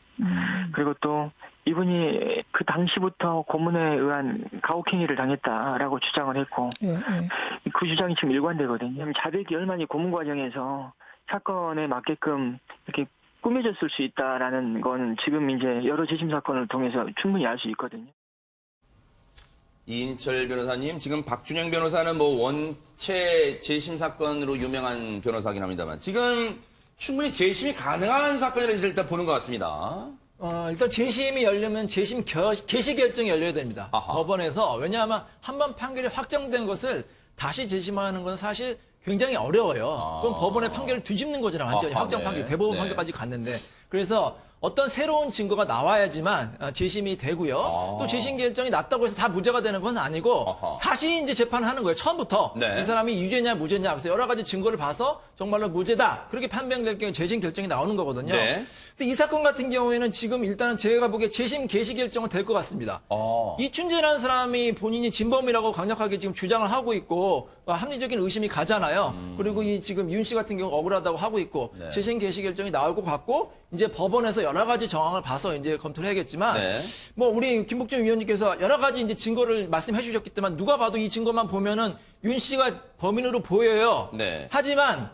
그리고 또 이분이 그 당시부터 고문에 의한 가혹행위를 당했다라고 주장을 했고 그 주장이 지금 일관되거든요. 자백이 얼마나 고문 과정에서 사건에 맞게끔 이렇게 꾸며졌을 수 있다라는 건 지금 이제 여러 재심 사건을 통해서 충분히 알 수 있거든요. 이인철 변호사님, 지금 박준영 변호사는 뭐 원체 재심 사건으로 유명한 변호사긴 합니다만 지금 충분히 재심이 가능한 사건이라고 일단 보는 것 같습니다. 일단 재심이 열려면 재심 개시 결정이 열려야 됩니다. 아하. 법원에서. 왜냐하면 한 번 판결이 확정된 것을 다시 재심하는 건 사실 굉장히 어려워요. 그럼 법원의 판결을 뒤집는 거잖아요. 완전히 아하, 확정 네. 판결, 대법원 네. 판결까지 갔는데. 그래서 어떤 새로운 증거가 나와야지만 재심이 되고요. 또 재심 결정이 났다고 해서 다 무죄가 되는 건 아니고 아하. 다시 이제 재판하는 거예요. 처음부터 네. 이 사람이 유죄냐 무죄냐 하면서 여러 가지 증거를 봐서 정말로 무죄다. 그렇게 판명될 경우 재심 결정이 나오는 거거든요. 네. 근데 이 사건 같은 경우에는 지금 일단은 제가 보기에 재심 개시 결정은 될 것 같습니다. 이춘재라는 사람이 본인이 진범이라고 강력하게 지금 주장을 하고 있고 합리적인 의심이 가잖아요. 그리고 이 지금 윤 씨 같은 경우 억울하다고 하고 있고 네. 재심 개시 결정이 나올 것 같고 이제 법원에서 여러 가지 정황을 봐서 이제 검토를 해야겠지만 네. 뭐 우리 김복준 위원님께서 여러 가지 이제 증거를 말씀해 주셨기 때문에 누가 봐도 이 증거만 보면은 윤 씨가 범인으로 보여요. 네. 하지만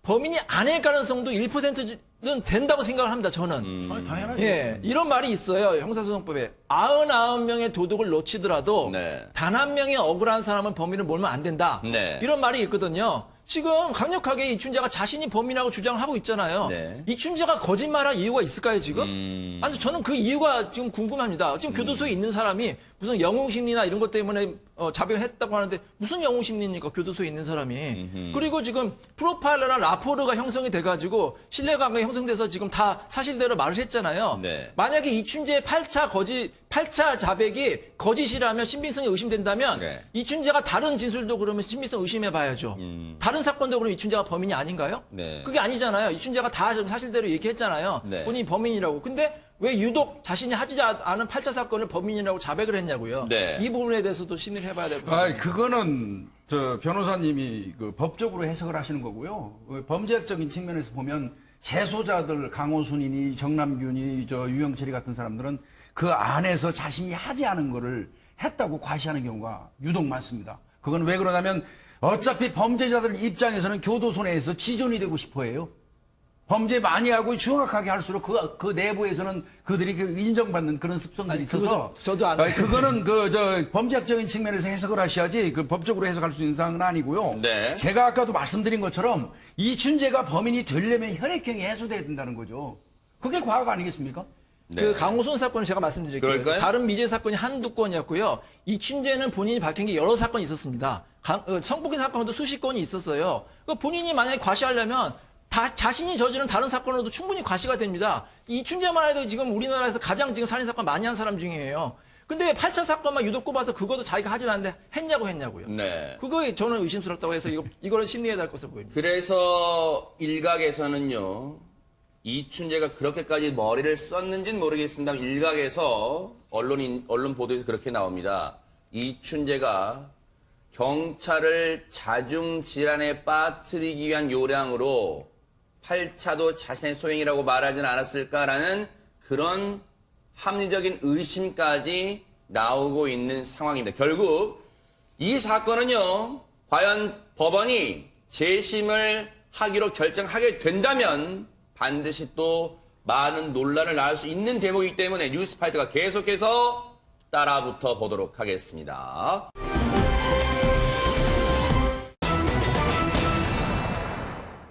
범인이 아닐 가능성도 1%는 된다고 생각을 합니다. 저는. 당연하죠. 예, 이런 말이 있어요. 형사소송법에. 99명의 도둑을 놓치더라도 네. 단 한 명의 억울한 사람은 범인을 몰면 안 된다. 네. 이런 말이 있거든요. 지금 강력하게 이춘재가 자신이 범인이라고 주장을 하고 있잖아요. 네. 이춘재가 거짓말할 이유가 있을까요, 지금? 아니, 저는 그 이유가 지금 궁금합니다. 지금 교도소에 있는 사람이 무슨 영웅심리나 이런 것 때문에 자백을 했다고 하는데 무슨 영웅심리입니까, 교도소에 있는 사람이. 그리고 지금 프로파일러나 라포르가 형성이 돼가지고 신뢰감이 형성돼서 지금 다 사실대로 말을 했잖아요. 네. 만약에 이춘재의 8차 자백이 거짓이라면 신빙성이 의심된다면 네. 이춘재가 다른 진술도 그러면 신빙성 의심해봐야죠. 다른 사건도 그럼 이춘재가 범인이 아닌가요? 네. 그게 아니잖아요. 이춘재가 다 사실대로 얘기했잖아요. 네. 본인이 범인이라고. 근데 왜 유독 자신이 하지 않은 8차 사건을 범인이라고 자백을 했냐고요. 네. 이 부분에 대해서도 심의를 해봐야 될 것 같아요. 그거는 저 변호사님이 그 법적으로 해석을 하시는 거고요. 범죄학적인 측면에서 보면 재소자들 강호순이니 정남균이 저 유영철이 같은 사람들은 그 안에서 자신이 하지 않은 거를 했다고 과시하는 경우가 유독 많습니다. 그건 왜 그러냐면 어차피 범죄자들 입장에서는 교도소 내에서 지존이 되고 싶어 해요. 범죄 많이 하고 정확하게 할수록 그 내부에서는 그들이 인정받는 그런 습성들이 있어서 저도 안 해요. 그거는 범죄학적인 측면에서 해석을 하셔야지 그 법적으로 해석할 수 있는 사항은 아니고요. 네. 제가 아까도 말씀드린 것처럼 이춘재가 범인이 되려면 혈액형이 해소돼야 된다는 거죠. 그게 과학 아니겠습니까? 네. 그 강호순 사건을 제가 말씀드릴게요. 그럴까요? 다른 미제 사건이 한두 건이었고요. 이춘재는 본인이 밝힌 게 여러 사건이 있었습니다. 성폭행 사건도 수십 건이 있었어요. 본인이 만약에 과시하려면 자신이 저지른 다른 사건으로도 충분히 과시가 됩니다. 이춘재만 해도 지금 우리나라에서 가장 지금 살인사건 많이 한 사람 중이에요. 근데 8차 사건만 유독 꼽아서 그것도 자기가 하진 않는데 했냐고요. 네. 그거 저는 의심스럽다고 해서 이거를 심리해야 될 것으로 보입니다. 그래서 일각에서는요, 이춘재가 그렇게까지 머리를 썼는지는 모르겠습니다. 일각에서 언론 보도에서 그렇게 나옵니다. 이춘재가 경찰을 자중 질환에 빠뜨리기 위한 요량으로 8차도 자신의 소행이라고 말하진 않았을까라는 그런 합리적인 의심까지 나오고 있는 상황입니다. 결국 이 사건은요, 과연 법원이 재심을 하기로 결정하게 된다면 반드시 또 많은 논란을 낳을 수 있는 대목이기 때문에 뉴스파이터가 계속해서 따라붙어 보도록 하겠습니다.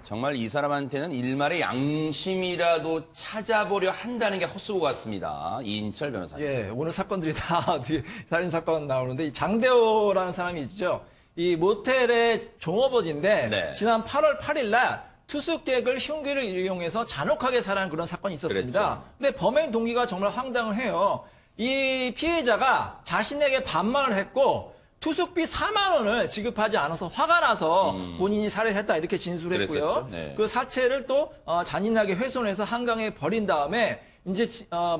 정말 이 사람한테는 일말의 양심이라도 찾아보려 한다는 게 헛수고 같습니다. 이인철 변호사님. 예, 오늘 사건들이 다 살인 사건 나오는데 이 장대호라는 사람이 있죠. 이 모텔의 종업원인데 네. 지난 8월 8일 날 투숙객을 흉기를 이용해서 잔혹하게 살해한 그런 사건이 있었습니다. 그랬죠. 근데 범행 동기가 정말 황당을 해요. 이 피해자가 자신에게 반말을 했고 투숙비 4만 원을 지급하지 않아서 화가 나서 본인이 살해를 했다 이렇게 진술했고요. 그랬었죠. 네. 그 사체를 또 잔인하게 훼손해서 한강에 버린 다음에 이제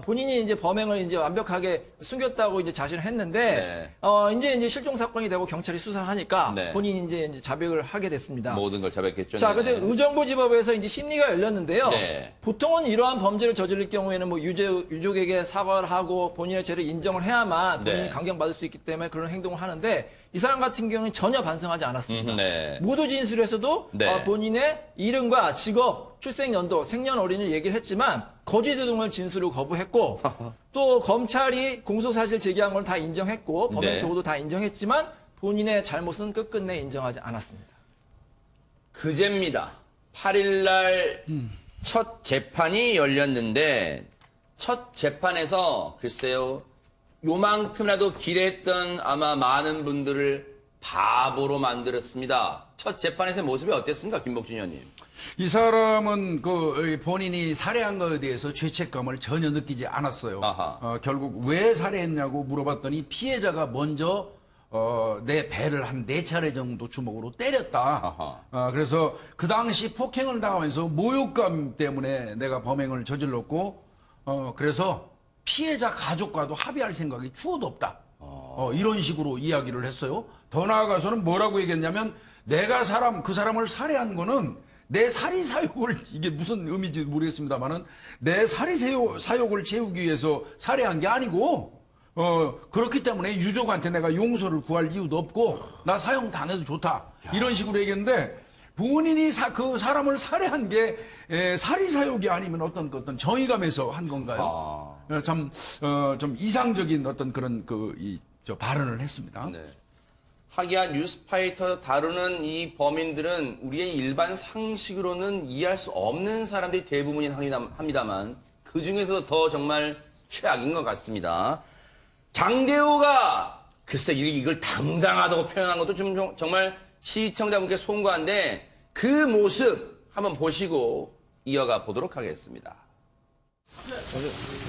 본인이 이제 범행을 이제 완벽하게 숨겼다고 이제 자신을 했는데 이제 실종 사건이 되고 경찰이 수사를 하니까 네. 본인이 이제 자백을 하게 됐습니다. 모든 걸 자백했죠. 자, 근데 의정부지법에서 이제 심리가 열렸는데요. 네. 보통은 이러한 범죄를 저지를 경우에는 뭐 유족에게 사과를 하고 본인의 죄를 인정을 해야만 본인이 네. 강경받을 수 있기 때문에 그런 행동을 하는데 이 사람 같은 경우는 전혀 반성하지 않았습니다. 네. 모두 진술에서도 네. 본인의 이름과 직업, 출생연도, 생년월일을 얘기를 했지만 거짓노동을 진술을 거부했고 또 검찰이 공소사실 제기한 걸 다 인정했고 범행 네. 도구도 다 인정했지만 본인의 잘못은 끝끝내 인정하지 않았습니다. 그제입니다. 8일날 첫 재판이 열렸는데 첫 재판에서 글쎄요 요만큼이라도 기대했던 아마 많은 분들을 바보로 만들었습니다. 첫 재판에서의 모습이 어땠습니까, 김복준 의원님? 이 사람은 그 본인이 살해한 것에 대해서 죄책감을 전혀 느끼지 않았어요. 결국 왜 살해했냐고 물어봤더니 피해자가 먼저 내 배를 한 4차례 정도 주먹으로 때렸다. 그래서 그 당시 폭행을 당하면서 모욕감 때문에 내가 범행을 저질렀고 그래서 피해자 가족과도 합의할 생각이 추호도 없다. 이런 식으로 이야기를 했어요. 더 나아가서는 뭐라고 얘기했냐면 내가 그 사람을 살해한 거는 내 사리사욕을 이게 무슨 의미인지 모르겠습니다만은 내 사리사욕을 채우기 위해서 살해한 게 아니고 그렇기 때문에 유족한테 내가 용서를 구할 이유도 없고 나 사형 당해도 좋다 이런 식으로 얘기했는데 본인이 그 사람을 살해한 게 사리사욕이 아니면 어떤 정의감에서 한 건가요? 좀 이상적인 어떤 그런 발언을 했습니다. 네. 하기야 뉴스파이터 다루는 이 범인들은 우리의 일반 상식으로는 이해할 수 없는 사람들이 대부분이긴 합니다만 그 중에서 더 정말 최악인 것 같습니다. 장대호가 글쎄 이걸 당당하다고 표현한 것도 좀 정말 시청자분께 송구한데 그 모습 한번 보시고 이어가 보도록 하겠습니다.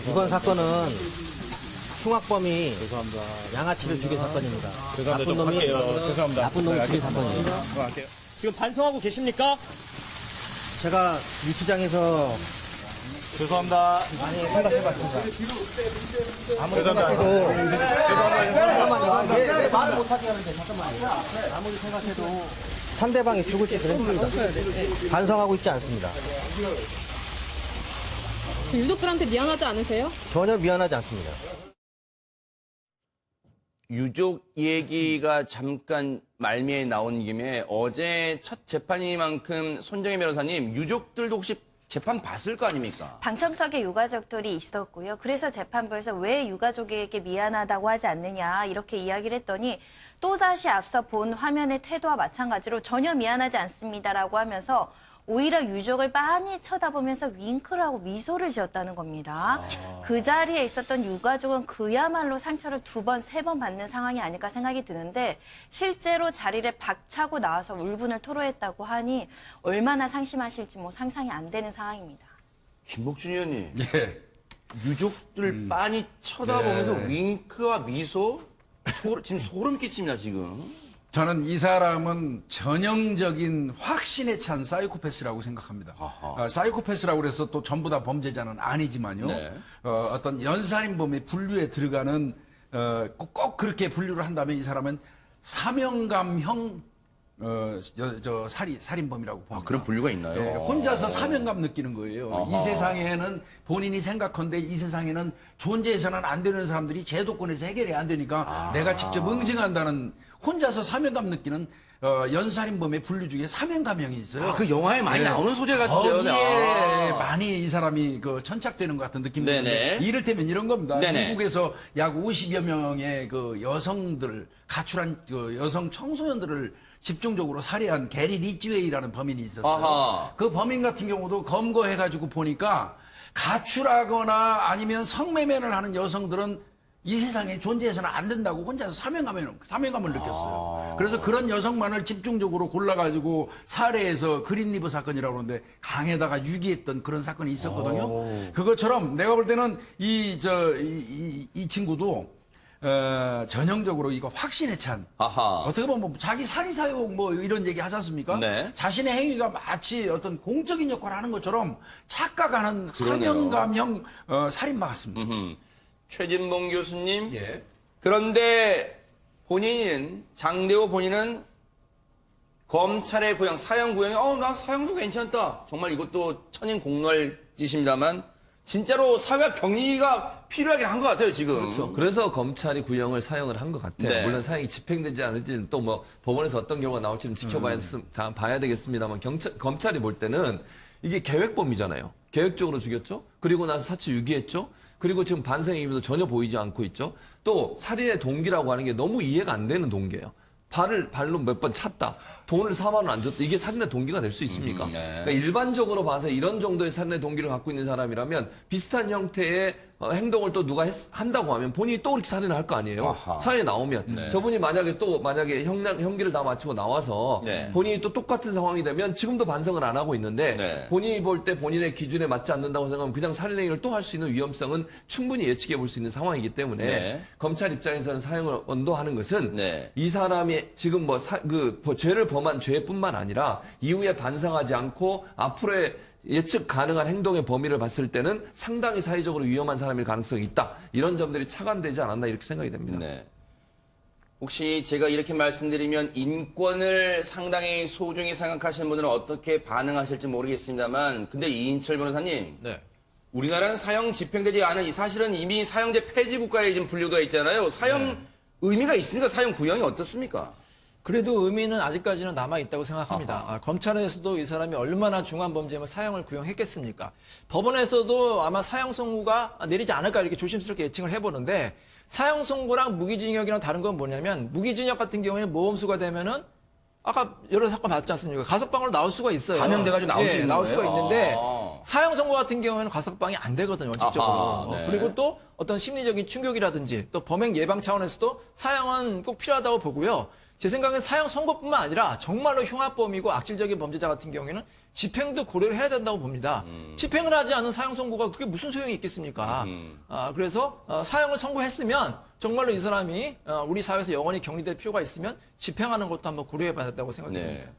이번 사건은 흉악범이 양아치를 죽인 사건입니다. 나쁜 놈이 죽인 사건입니다. 지금 반성하고 계십니까? 제가 유치장에서 죄송합니다. 많이 생각해봤습니다. 아무리 생각해도 잠깐만요. 말을 못하게 하는데 잠깐만요. 아무리 생각해도 상대방이 죽을지 그랬습니다. 반성하고 있지 않습니다. 유족들한테 미안하지 않으세요? 전혀 미안하지 않습니다. 유족 얘기가 잠깐 말미에 나온 김에 어제 첫 재판이만큼 손정혜 변호사님 유족들도 혹시 재판 봤을 거 아닙니까? 방청석에 유가족들이 있었고요. 그래서 재판부에서 왜 유가족에게 미안하다고 하지 않느냐 이렇게 이야기를 했더니 또다시 앞서 본 화면의 태도와 마찬가지로 전혀 미안하지 않습니다라고 하면서 오히려 유족을 빤히 쳐다보면서 윙크를 하고 미소를 지었다는 겁니다. 그 자리에 있었던 유가족은 그야말로 상처를 2번, 3번 받는 상황이 아닐까 생각이 드는데 실제로 자리를 박차고 나와서 울분을 토로했다고 하니 얼마나 상심하실지 뭐 상상이 안 되는 상황입니다. 김복준 의원님. 유족들 빤히 쳐다보면서 윙크와 미소? 지금 소름 끼칩니다, 지금. 저는 이 사람은 전형적인 확신에 찬 사이코패스라고 생각합니다. 사이코패스라고 해서 또 전부 다 범죄자는 아니지만요. 어떤 연살인범의 분류에 들어가는 꼭 그렇게 분류를 한다면 이 사람은 사명감형 살인범이라고 봅니다. 그런 분류가 있나요? 혼자서 사명감 느끼는 거예요. 이 세상에는 본인이 생각한데 이 세상에는 존재해서는 안 되는 사람들이 제도권에서 해결이 안 되니까 내가 직접 응징한다는 혼자서 사명감 느끼는 연살인범의 분류 중에 사명감형이 있어요. 그 영화에 많이 나오는 소재 같은데요. 거기에 많이 이 사람이 천착되는 것 같은 느낌이 드는데 이를테면 이런 겁니다. 미국에서 약 50여 명의 그 여성들 가출한 여성 청소년들을 집중적으로 살해한 게리 리치웨이라는 범인이 있었어요. 그 범인 같은 경우도 검거해가지고 보니까 가출하거나 아니면 성매매를 하는 여성들은 이 세상에 존재해서는 안 된다고 혼자서 사명감을 느꼈어요. 그래서 그런 여성만을 집중적으로 골라가지고 살해해서 그린리버 사건이라고 하는데 강에다가 유기했던 그런 사건이 있었거든요. 그것처럼 내가 볼 때는 이 친구도 전형적으로 이거 확신에 찬 아하. 어떻게 보면 뭐 자기 사리사욕 뭐 이런 얘기 하지 않습니까? 네. 자신의 행위가 마치 어떤 공적인 역할을 하는 것처럼 착각하는 그러네요. 사명감형 살인마 같습니다. 최진봉 교수님. 예. 그런데 장대호 본인은 검찰의 구형, 사형 구형이 나 사형도 괜찮다. 정말 이것도 천인 공널짓입니다만 진짜로 사회와 경위가 필요하긴 한 것 같아요, 지금. 그렇죠. 그래서 검찰이 구형을 사형을 한 것 같아요. 네. 물론 사형이 집행되지 않을지는 또 뭐 법원에서 어떤 경우가 나올지는 지켜봐야 봐야 되겠습니다만 검찰이 볼 때는 이게 계획범이잖아요. 계획적으로 죽였죠. 그리고 나서 사체 유기했죠. 그리고 지금 반성임에도 전혀 보이지 않고 있죠. 또 살인의 동기라고 하는 게 너무 이해가 안 되는 동기예요. 발로 몇 번 찼다. 돈을 4만 원 안 줬다. 이게 살인의 동기가 될 수 있습니까? 네. 그러니까 일반적으로 봐서 이런 정도의 살인의 동기를 갖고 있는 사람이라면 비슷한 형태의 행동을 또 누가 한다고 하면 본인이 또 그렇게 살인을 할 거 아니에요. 아하. 사회에 나오면. 네. 저분이 만약에 형기를 다 마치고 나와서 네. 본인이 또 똑같은 상황이 되면 지금도 반성을 안 하고 있는데 네. 본인이 볼 때 본인의 기준에 맞지 않는다고 생각하면 그냥 살인행위를 또 할 수 있는 위험성은 충분히 예측해 볼 수 있는 상황이기 때문에 네. 검찰 입장에서는 사형을 언도하는 것은 네. 이 사람이 지금 죄를 범한 죄뿐만 아니라 이후에 반성하지 않고 앞으로의 예측 가능한 행동의 범위를 봤을 때는 상당히 사회적으로 위험한 사람일 가능성이 있다. 이런 점들이 차관되지 않았나 이렇게 생각이 됩니다. 네. 혹시 제가 이렇게 말씀드리면 인권을 상당히 소중히 생각하시는 분들은 어떻게 반응하실지 모르겠습니다만 근데 이인철 변호사님 네. 우리나라는 사형 집행되지 않은 사실은 이미 사형제 폐지 국가에 지금 분류되어 있잖아요. 사형 의미가 있습니까? 사형 구형이 어떻습니까? 그래도 의미는 아직까지는 남아있다고 생각합니다. 검찰에서도 이 사람이 얼마나 중한 범죄면 사형을 구형했겠습니까? 법원에서도 아마 사형 선고가 내리지 않을까 이렇게 조심스럽게 예측을 해보는데 사형 선고랑 무기징역이랑 다른 건 뭐냐면 무기징역 같은 경우에는 모범수가 되면은 아까 여러 사건 봤지 않습니까? 가석방으로 나올 수가 있어요. 감형돼가지고 나올 수 있는 나올 수가 거예요? 있는데 아. 사형 선고 같은 경우에는 가석방이 안 되거든요, 원칙적으로. 아하, 네. 그리고 또 어떤 심리적인 충격이라든지 또 범행 예방 차원에서도 사형은 꼭 필요하다고 보고요. 제 생각엔 사형 선고뿐만 아니라 정말로 흉악범이고 악질적인 범죄자 같은 경우에는 집행도 고려를 해야 된다고 봅니다. 집행을 하지 않은 사형 선고가 그게 무슨 소용이 있겠습니까? 그래서 사형을 선고했으면 정말로 이 사람이 우리 사회에서 영원히 격리될 필요가 있으면 집행하는 것도 한번 고려해봐야 된다고 생각됩니다. 네.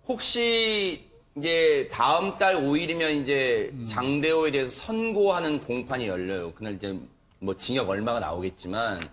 혹시 이제 다음 달 5일이면 이제 장대호에 대해서 선고하는 공판이 열려요. 그날 이제 뭐 징역 얼마가 나오겠지만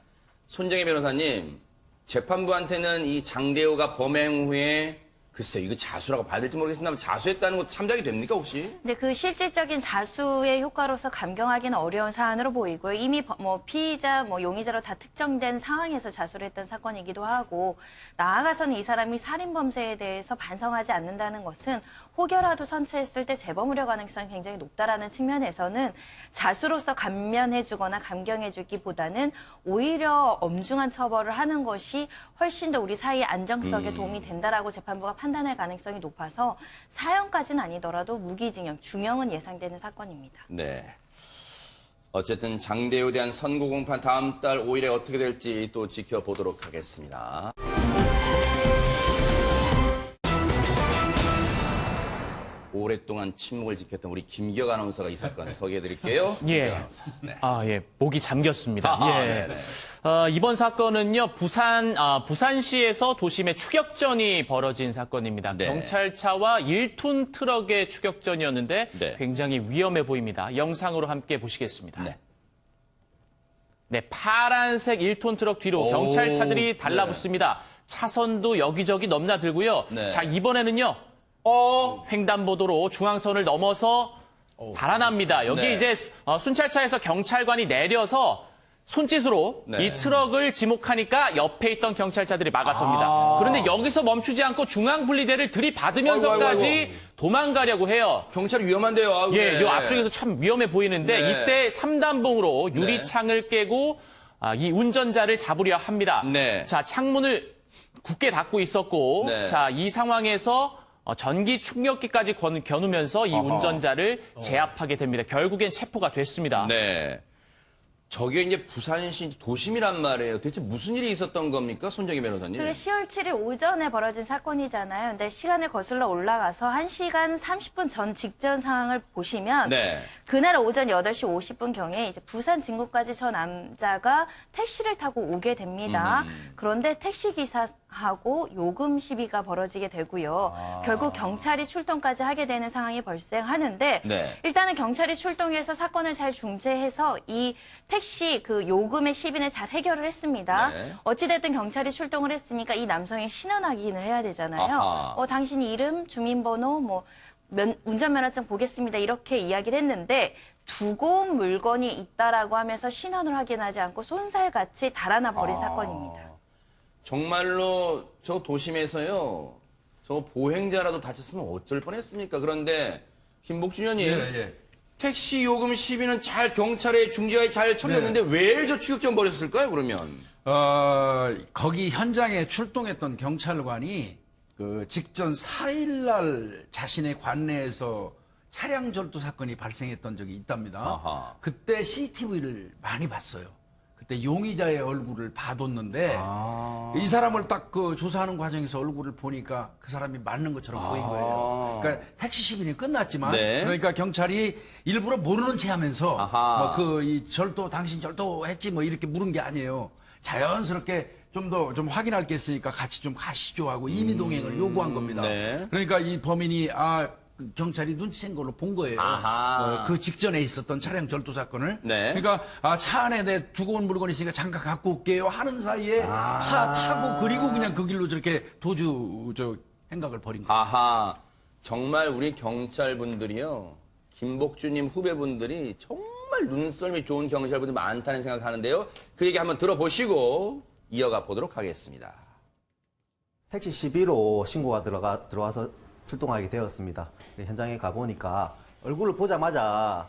손정혜 변호사님 재판부한테는 이 장대호가 범행 후에 글쎄요, 이거 자수라고 봐야 될지 모르겠습니다만 자수했다는 것도 참작이 됩니까 혹시? 근데 그 실질적인 자수의 효과로서 감경하기는 어려운 사안으로 보이고요. 이미 피의자, 용의자로 다 특정된 상황에서 자수를 했던 사건이기도 하고 나아가서는 이 사람이 살인범죄에 대해서 반성하지 않는다는 것은 혹여라도 선처했을 때 재범 우려 가능성이 굉장히 높다라는 측면에서는 자수로서 감면해주거나 감경해주기보다는 오히려 엄중한 처벌을 하는 것이 훨씬 더 우리 사회의 안정성에 도움이 된다라고 재판부가 판단할 가능성이 높아서 사형까지는 아니더라도 무기징역, 중형은 예상되는 사건입니다. 네. 어쨌든 장대호에 대한 선고 공판 다음 달 5일에 어떻게 될지 또 지켜보도록 하겠습니다. 오랫동안 침묵을 지켰던 우리 김기혁 아나운서가 이 사건 소개해드릴게요. 예. 네. 예. 목이 잠겼습니다. 아하, 예. 네네. 이번 사건은요, 부산시에서 도심의 추격전이 벌어진 사건입니다. 네. 경찰차와 1톤 트럭의 추격전이었는데 네. 굉장히 위험해 보입니다. 영상으로 함께 보시겠습니다. 네. 네, 파란색 1톤 트럭 뒤로 오, 경찰차들이 달라붙습니다. 차선도 여기저기 넘나들고요. 네. 자, 이번에는요. 횡단보도로 중앙선을 넘어서 달아납니다. 여기 네. 이제 순찰차에서 경찰관이 내려서 손짓으로 네. 이 트럭을 지목하니까 옆에 있던 경찰차들이 막아섭니다. 그런데 여기서 멈추지 않고 중앙분리대를 들이받으면서까지 아이고. 도망가려고 해요. 경찰이 위험한데요. 아, 예, 네. 요 앞쪽에서 참 위험해 보이는데 네. 이때 3단봉으로 유리창을 깨고 이 운전자를 잡으려 합니다. 네. 자, 창문을 굳게 닫고 있었고 네. 자, 이 상황에서 전기 충격기까지 겨누면서 이 운전자를 제압하게 됩니다. 결국엔 체포가 됐습니다. 네. 저게 이제 부산시 도심이란 말이에요. 대체 무슨 일이 있었던 겁니까? 손정희 변호사님. 그게 10월 7일 오전에 벌어진 사건이잖아요. 근데 시간을 거슬러 올라가서 1시간 30분 전 직전 상황을 보시면 네. 그날 오전 8시 50분경에 이제 부산 진구까지 저 남자가 택시를 타고 오게 됩니다. 그런데 택시기사하고 요금 시비가 벌어지게 되고요. 결국 경찰이 출동까지 하게 되는 상황이 발생하는데 네. 일단은 경찰이 출동해서 사건을 잘 중재해서 이 택시 그 요금의 시비는 잘 해결을 했습니다. 네. 어찌됐든 경찰이 출동을 했으니까 이 남성이 신원 확인을 해야 되잖아요. 아하. 당신 이름, 주민번호, 운전면허증 보겠습니다. 이렇게 이야기를 했는데 두고 온 물건이 있다라고 하면서 신원을 확인하지 않고 손살같이 달아나 버린 사건입니다. 정말로 저 도심에서요. 저 보행자라도 다쳤으면 어쩔 뻔했습니까? 그런데 김복준 의원님. 예. 택시 요금 시비는 잘 경찰의 중재가 잘 처리됐는데 왜 저 추격전 벌였을까요, 그러면? 거기 현장에 출동했던 경찰관이 그 직전 4일날 자신의 관내에서 차량 절도 사건이 발생했던 적이 있답니다. 아하. 그때 CCTV를 많이 봤어요. 그때 용의자의 얼굴을 봐뒀는데 이 사람을 딱 그 조사하는 과정에서 얼굴을 보니까 그 사람이 맞는 것처럼 보인 거예요. 그러니까 택시 시비는 끝났지만 네. 그러니까 경찰이 일부러 모르는 체하면서 당신 절도했지 뭐 이렇게 물은 게 아니에요. 자연스럽게 좀 더 좀 확인할 게 있으니까 같이 좀 가시죠 하고 임의동행을 요구한 겁니다. 네. 그러니까 이 범인이 그 경찰이 눈치챈 걸로 본 거예요. 그 직전에 있었던 차량 절도 사건을. 네. 그러니까 차 안에 내 두고 온 물건 있으니까 잠깐 갖고 올게요 하는 사이에 차 타고 그리고 그냥 그 길로 저렇게 행각을 벌인 거예요. 아하. 정말 우리 경찰분들이요. 김복준님 후배분들이 정말 눈썰미 좋은 경찰분들 많다는 생각하는데요. 그 얘기 한번 들어보시고 이어가 보도록 하겠습니다. 택시 시비로 신고가 들어와서 출동하게 되었습니다. 현장에 가보니까 얼굴을 보자마자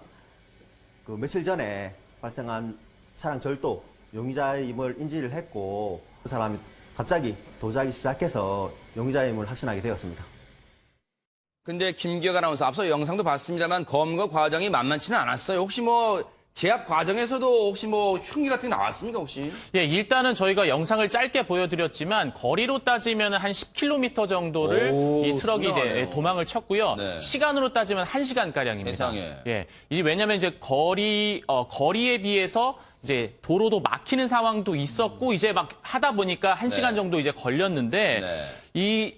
그 며칠 전에 발생한 차량 절도 용의자임을 인지를 했고 그 사람이 갑자기 도주하기 시작해서 용의자임을 확신하게 되었습니다. 근데 김기혁 아나운서 앞서 영상도 봤습니다만 검거 과정이 만만치는 않았어요. 혹시 제압 과정에서도 혹시 흉기 같은 게 나왔습니까, 혹시? 예, 일단은 저희가 영상을 짧게 보여드렸지만 거리로 따지면 한 10km 정도를 이 트럭이 이제 도망을 쳤고요. 네. 시간으로 따지면 1시간가량입니다. 세상에. 예. 왜냐면 이제 거리에 비해서 이제 도로도 막히는 상황도 있었고 이제 막 하다 보니까 1시간 정도 이제 걸렸는데 이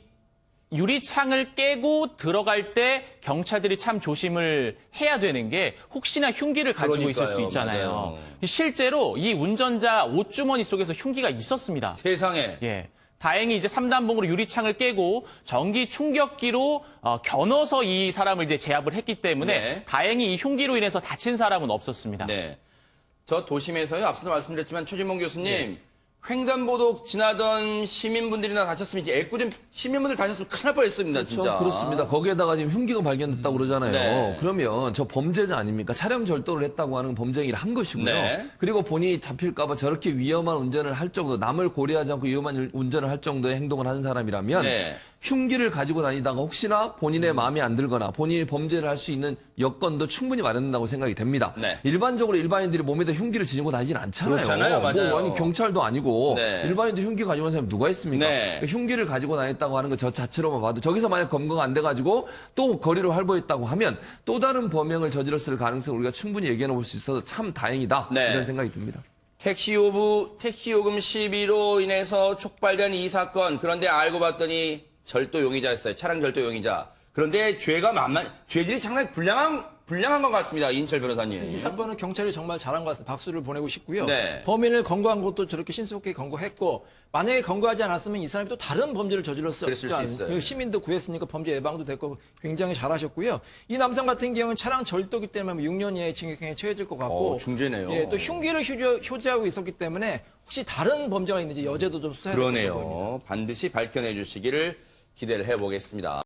유리창을 깨고 들어갈 때 경찰들이 참 조심을 해야 되는 게 혹시나 흉기를 가지고 있을 수 있잖아요. 맞아요. 실제로 이 운전자 옷주머니 속에서 흉기가 있었습니다. 세상에. 예. 다행히 이제 3단봉으로 유리창을 깨고 전기 충격기로 겨눠서 이 사람을 이제 제압을 했기 때문에 다행히 이 흉기로 인해서 다친 사람은 없었습니다. 네. 저 도심에서요, 앞서도 말씀드렸지만 최진봉 교수님, 횡단보도 지나던 시민분들이나 다쳤으면 이제 애꿎은 시민분들 다쳤으면 큰일 날 뻔했습니다, 진짜. 그렇습니다. 거기에다가 지금 흉기가 발견됐다고 그러잖아요. 네. 그러면 저 범죄자 아닙니까? 차량 절도를 했다고 하는 범죄행위를 한 것이고요. 네. 그리고 본인이 잡힐까봐 저렇게 위험한 운전을 할 정도, 남을 고려하지 않고 위험한 운전을 할 정도의 행동을 하는 사람이라면 흉기를 가지고 다니다가 혹시나 본인의 마음에 안 들거나 본인이 범죄를 할 수 있는 여건도 충분히 마련된다고 생각이 됩니다. 일반적으로 일반인들이 몸에다 흉기를 지니고 다니진 않잖아요. 그렇잖아요, 맞아요. 아니 경찰도 아니고 일반인들 흉기 가지고 다니는 사람이 누가 있습니까? 그러니까 흉기를 가지고 다녔다고 하는 것 저 자체로만 봐도 저기서 만약 검거가 안 돼가지고 또 거리를 활보했다고 하면 또 다른 범행을 저질렀을 가능성을 우리가 충분히 얘기해 볼 수 있어서 참 다행이다 이런 생각이 듭니다. 택시 요금 시비로 인해서 촉발된 이 사건, 그런데 알고 봤더니 절도 용의자였어요. 차량 절도 용의자. 그런데 죄질이 상당히 불량한 것 같습니다. 이인철 변호사님. 이 사건은 경찰이 정말 잘한 것 같습니다. 박수를 보내고 싶고요. 네. 범인을 검거한 것도 저렇게 신속하게 검거했고 만약에 검거하지 않았으면 이 사람이 또 다른 범죄를 저질렀을 그랬을 수 있어요. 시민도 구했으니까 범죄 예방도 됐고 굉장히 잘하셨고요. 이 남성 같은 경우는 차량 절도기 때문에 6년 이하의 징역형에 처해질 것 같고 중죄네요. 예, 또 흉기를 휴지하고 있었기 때문에 혹시 다른 범죄가 있는지 여죄도 좀 수사해야 될 것 같습니다. 그러네요. 반드시 밝혀내 주시기를 기대를 해보겠습니다.